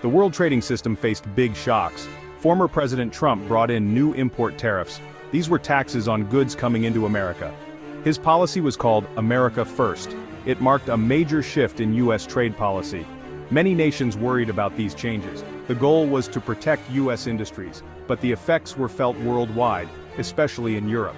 The world trading system faced big shocks. Former President Trump brought in new import tariffs. These were taxes on goods coming into America. His policy was called America First. It marked a major shift in U.S. trade policy. Many nations worried about these changes. The goal was to protect U.S. industries, but the effects were felt worldwide, especially in Europe.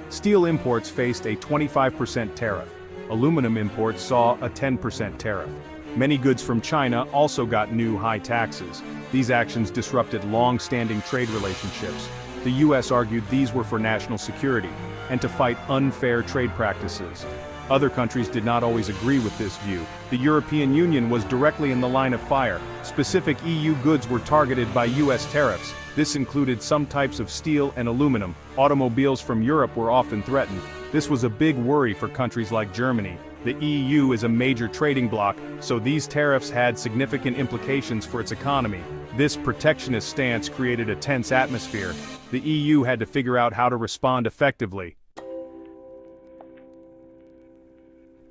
Steel imports faced a 25% tariff. Aluminum imports saw a 10% tariff. Many goods from China also got new high taxes. These actions disrupted long-standing trade relationships. The U.S. argued these were for national security and to fight unfair trade practices. Other countries did not always agree with this view. The European Union was directly in the line of fire. Specific EU goods were targeted by U.S. tariffs. This included some types of steel and aluminum. Automobiles from Europe were often threatened. This was a big worry for countries like Germany. The EU is a major trading bloc, so these tariffs had significant implications for its economy. This protectionist stance created a tense atmosphere. The EU had to figure out how to respond effectively.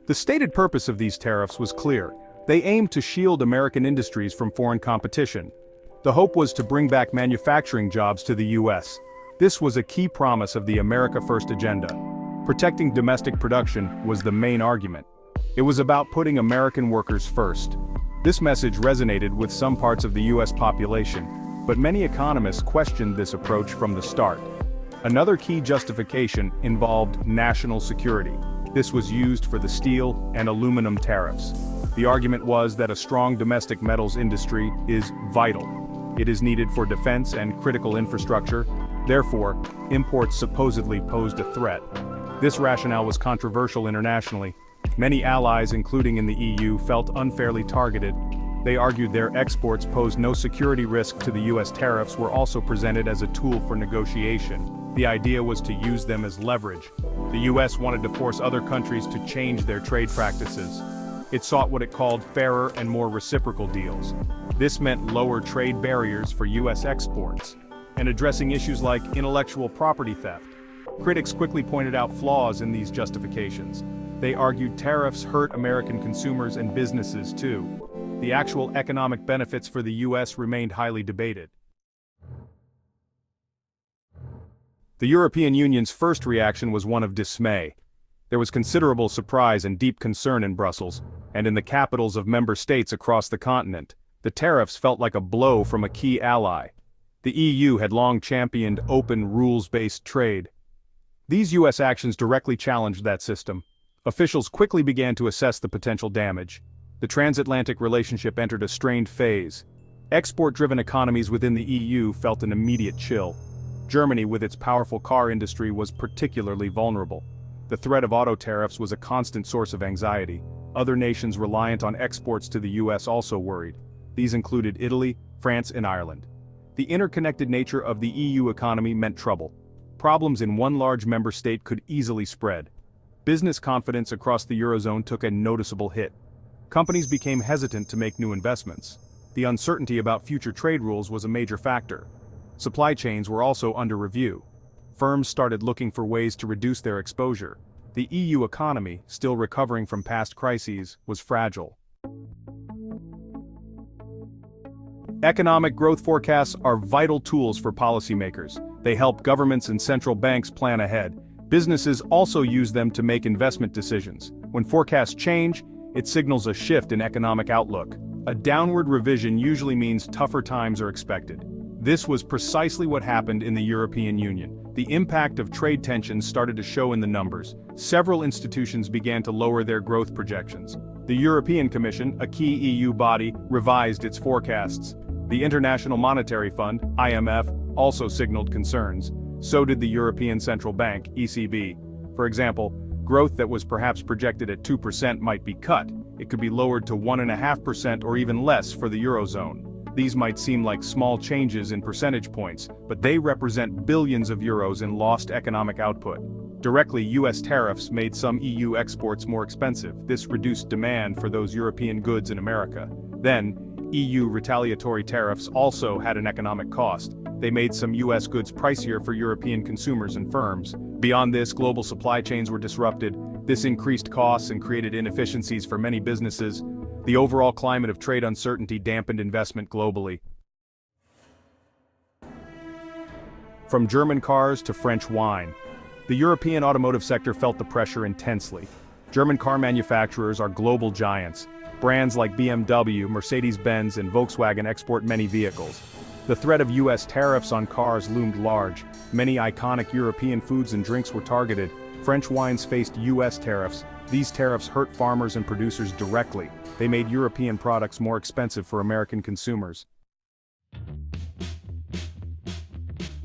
The stated purpose of these tariffs was clear. They aimed to shield American industries from foreign competition. The hope was to bring back manufacturing jobs to the U.S. This was a key promise of the America First agenda. Protecting domestic production was the main argument. It was about putting American workers first. This message resonated with some parts of the U.S. population, but many economists questioned this approach from the start. Another key justification involved national security. This was used for the steel and aluminum tariffs. The argument was that a strong domestic metals industry is vital. It is needed for defense and critical infrastructure. Therefore, imports supposedly posed a threat. This rationale was controversial internationally. Many allies, including in the EU, felt unfairly targeted. They argued their exports posed no security risk to the U.S. Tariffs were also presented as a tool for negotiation. The idea was to use them as leverage. The U.S. wanted to force other countries to change their trade practices. It sought what it called fairer and more reciprocal deals. This meant lower trade barriers for U.S. exports, and addressing issues like intellectual property theft. Critics quickly pointed out flaws in these justifications. They argued tariffs hurt American consumers and businesses too. The actual economic benefits for the U.S. remained highly debated. The European Union's first reaction was one of dismay. There was considerable surprise and deep concern in Brussels, and in the capitals of member states across the continent. The tariffs felt like a blow from a key ally. The EU had long championed open, rules-based trade. These U.S. actions directly challenged that system. Officials quickly began to assess the potential damage. The transatlantic relationship entered a strained phase. Export-driven economies within the EU felt an immediate chill. Germany, with its powerful car industry, was particularly vulnerable. The threat of auto tariffs was a constant source of anxiety. Other nations reliant on exports to the U.S. also worried. These included Italy, France, and Ireland. The interconnected nature of the EU economy meant trouble. Problems in one large member state could easily spread. Business confidence across the Eurozone took a noticeable hit. Companies became hesitant to make new investments. The uncertainty about future trade rules was a major factor. Supply chains were also under review. Firms started looking for ways to reduce their exposure. The EU economy, still recovering from past crises, was fragile. Economic growth forecasts are vital tools for policymakers. They help governments and central banks plan ahead. Businesses also use them to make investment decisions. When forecasts change, it signals a shift in economic outlook. A downward revision usually means tougher times are expected. This was precisely what happened in the European Union. The impact of trade tensions started to show in the numbers. Several institutions began to lower their growth projections. The European Commission, a key EU body, revised its forecasts. The International Monetary Fund, IMF, also signaled concerns. So did the European Central Bank, ECB. For example, growth that was perhaps projected at 2% might be cut. It could be lowered to 1.5% or even less for the Eurozone. These might seem like small changes in percentage points, but they represent billions of euros in lost economic output. Directly, U.S. tariffs made some EU exports more expensive. This reduced demand for those European goods in America. Then, EU retaliatory tariffs also had an economic cost. They made some U.S. goods pricier for European consumers and firms. Beyond this, global supply chains were disrupted. This increased costs and created inefficiencies for many businesses. The overall climate of trade uncertainty dampened investment globally. From German cars to French wine, the European automotive sector felt the pressure intensely. German car manufacturers are global giants. Brands like BMW, Mercedes-Benz, and Volkswagen export many vehicles. The threat of U.S. tariffs on cars loomed large. Many iconic European foods and drinks were targeted. French wines faced U.S. tariffs. These tariffs hurt farmers and producers directly. They made European products more expensive for American consumers.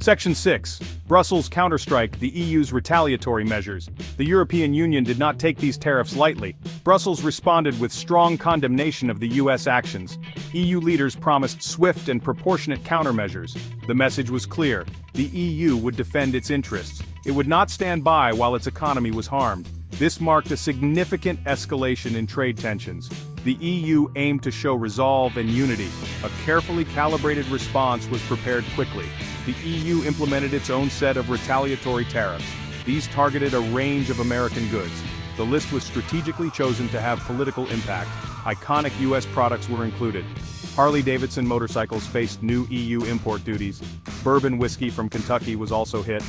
Section 6. Brussels counterstrike the EU's retaliatory measures. The European Union did not take these tariffs lightly. Brussels responded with strong condemnation of the U.S. actions. EU leaders promised swift and proportionate countermeasures. The message was clear: the EU would defend its interests. It would not stand by while its economy was harmed. This marked a significant escalation in trade tensions. The EU aimed to show resolve and unity. A carefully calibrated response was prepared quickly. The EU implemented its own set of retaliatory tariffs. These targeted a range of American goods. The list was strategically chosen to have political impact. Iconic U.S. products were included. Harley-Davidson motorcycles faced new EU import duties. Bourbon whiskey from Kentucky was also hit.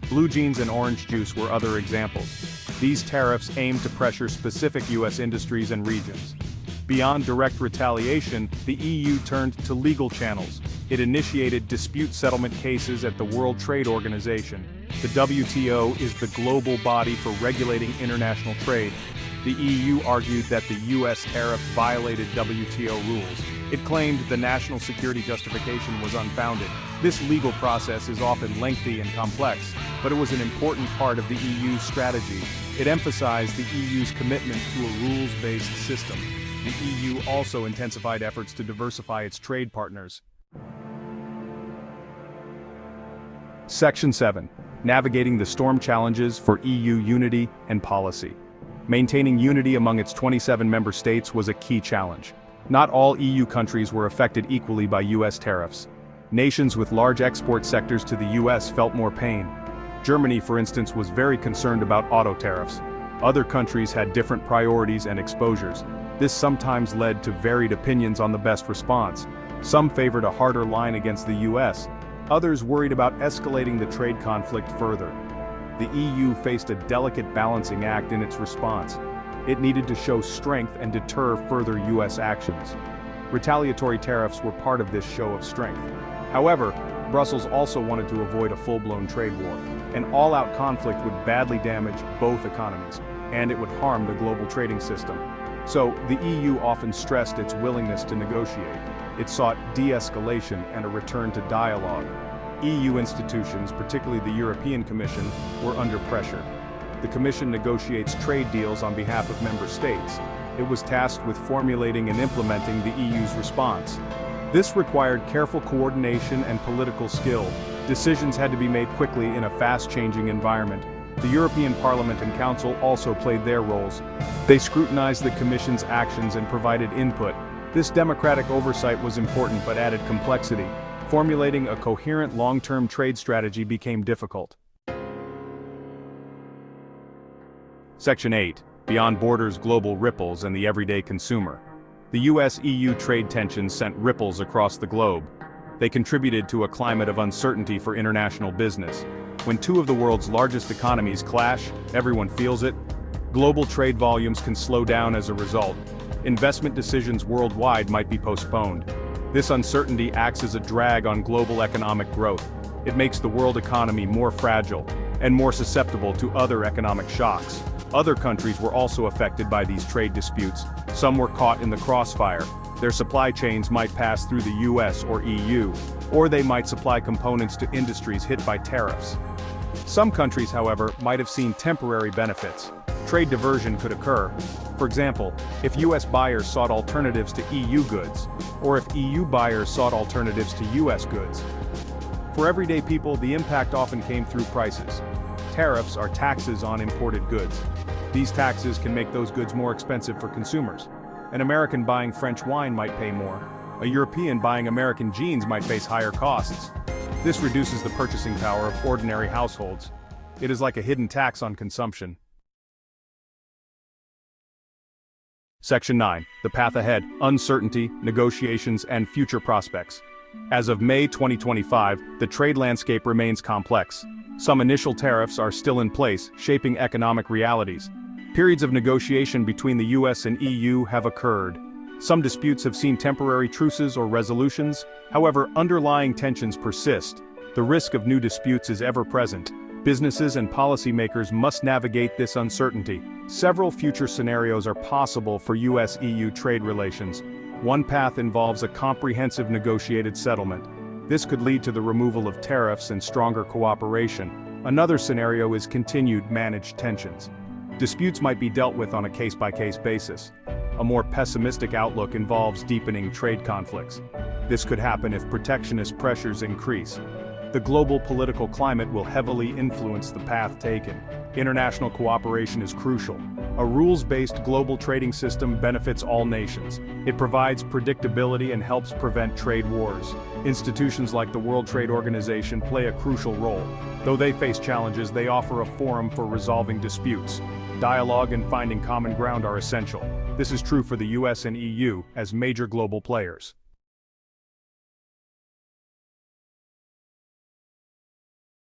Blue jeans and orange juice were other examples. These tariffs aimed to pressure specific U.S. industries and regions. Beyond direct retaliation, the EU turned to legal channels. It initiated dispute settlement cases at the World Trade Organization. The WTO is the global body for regulating international trade. The EU argued that the U.S. tariff violated WTO rules. It claimed the national security justification was unfounded. This legal process is often lengthy and complex, but it was an important part of the EU's strategy. It emphasized the EU's commitment to a rules-based system. The EU also intensified efforts to diversify its trade partners. Section 7. Navigating the storm challenges for EU unity and policy. Maintaining unity among its 27 member states was a key challenge. Not all EU countries were affected equally by U.S. tariffs. Nations with large export sectors to the U.S. felt more pain. Germany, for instance, was very concerned about auto tariffs. Other countries had different priorities and exposures. This sometimes led to varied opinions on the best response. Some favored a harder line against the U.S. Others worried about escalating the trade conflict further. The EU faced a delicate balancing act in its response. It needed to show strength and deter further U.S. actions. Retaliatory tariffs were part of this show of strength. However, Brussels also wanted to avoid a full-blown trade war. An all-out conflict would badly damage both economies, and it would harm the global trading system. So, the EU often stressed its willingness to negotiate. It sought de-escalation and a return to dialogue. EU institutions, particularly the European Commission, were under pressure. The Commission negotiates trade deals on behalf of member states. It was tasked with formulating and implementing the EU's response. This required careful coordination and political skill. Decisions had to be made quickly in a fast-changing environment. The European Parliament and Council also played their roles. They scrutinized the Commission's actions and provided input. This democratic oversight was important but added complexity. Formulating a coherent long-term trade strategy became difficult. Section 8. Beyond Borders: Global Ripples and the Everyday Consumer. The U.S.-EU trade tensions sent ripples across the globe. They contributed to a climate of uncertainty for international business. When two of the world's largest economies clash, everyone feels it. Global trade volumes can slow down as a result. Investment decisions worldwide might be postponed. This uncertainty acts as a drag on global economic growth. It makes the world economy more fragile and more susceptible to other economic shocks. Other countries were also affected by these trade disputes. Some were caught in the crossfire. Their supply chains might pass through the U.S. or EU, or they might supply components to industries hit by tariffs. Some countries, however, might have seen temporary benefits. Trade diversion could occur. For example, if U.S. buyers sought alternatives to EU goods, or if EU buyers sought alternatives to U.S. goods. For everyday people, the impact often came through prices. Tariffs are taxes on imported goods. These taxes can make those goods more expensive for consumers. An American buying French wine might pay more. A European buying American jeans might face higher costs. This reduces the purchasing power of ordinary households. It is like a hidden tax on consumption. Section 9. The path ahead, uncertainty, negotiations, and future prospects. As of May 2025, the trade landscape remains complex. Some initial tariffs are still in place, shaping economic realities. Periods of negotiation between the U.S. and EU have occurred. Some disputes have seen temporary truces or resolutions. However, underlying tensions persist. The risk of new disputes is ever present. Businesses and policymakers must navigate this uncertainty. Several future scenarios are possible for U.S.-EU trade relations. One path involves a comprehensive negotiated settlement. This could lead to the removal of tariffs and stronger cooperation. Another scenario is continued managed tensions. Disputes might be dealt with on a case-by-case basis. A more pessimistic outlook involves deepening trade conflicts. This could happen if protectionist pressures increase. The global political climate will heavily influence the path taken. International cooperation is crucial. A rules-based global trading system benefits all nations. It provides predictability and helps prevent trade wars. Institutions like the World Trade Organization play a crucial role. Though they face challenges, they offer a forum for resolving disputes. Dialogue and finding common ground are essential. This is true for the US and EU as major global players.